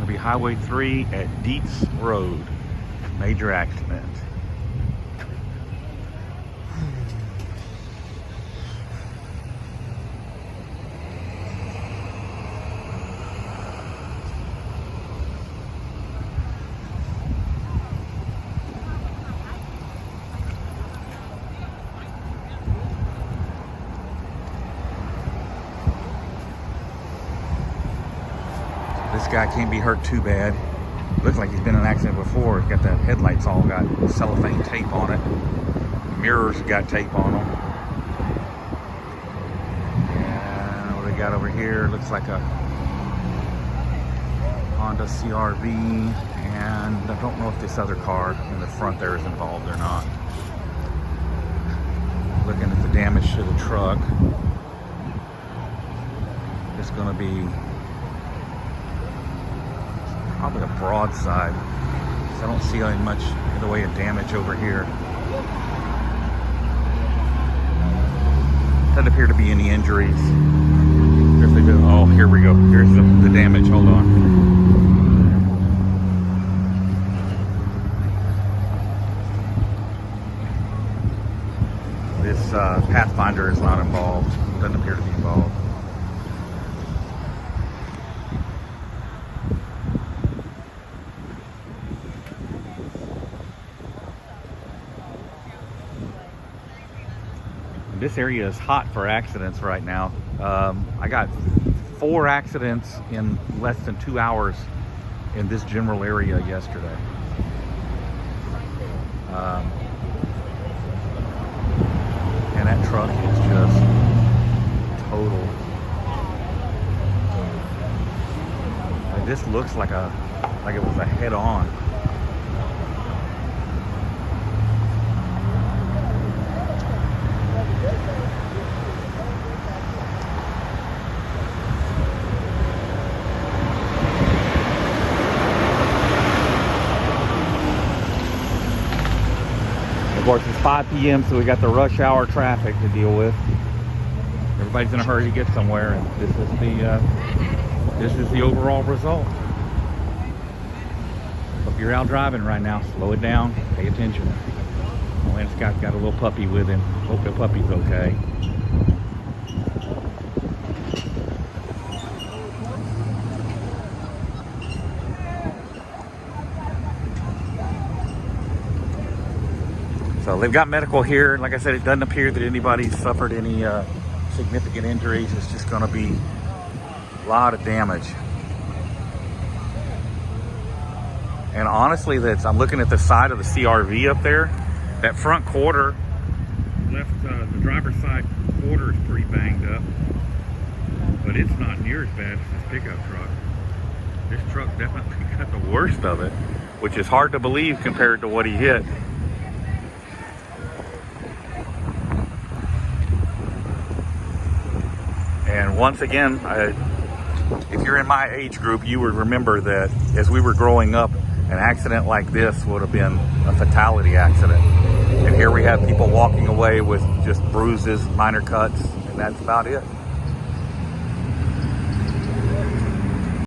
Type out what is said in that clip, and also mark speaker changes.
Speaker 1: be Highway 3 at Deats Road. Major accident. This guy can't be hurt too bad. Looks like he's been in an accident before. He's got the headlights all got cellophane tape on it. Mirrors got tape on them. And what they got over here looks like a Honda CRV. And I don't know if this other car in the front there is involved or not. Looking at the damage to the truck. It's going to be probably a broadside, so I don't see any much in the way of damage over here. Doesn't appear to be any injuries. If they do, oh, here we go. Here's the damage. Hold on. This Pathfinder is not involved. Doesn't appear to be involved. This area is hot for accidents right now. I got 4 accidents in less than 2 hours in this general area yesterday. And that truck is just total. Like, this looks like it was a head-on. Of course, it's 5 p.m., so we got the rush hour traffic to deal with. Everybody's in a hurry to get somewhere, and this is the overall result. So if you're out driving right now, slow it down, pay attention. Oh, and Scott's got a little puppy with him. Hope the puppy's okay. So they've got medical here. Like I said, it doesn't appear that anybody suffered any significant injuries. It's just going to be a lot of damage. And honestly, I'm looking at the side of the CRV up there. That front quarter, the driver's side quarter is pretty banged up. But it's not near as bad as this pickup truck. This truck definitely got the worst of it, which is hard to believe compared to what he hit. And once again, if you're in my age group, you would remember that as we were growing up, an accident like this would have been a fatality accident. And here we have people walking away with just bruises, minor cuts, and that's about it.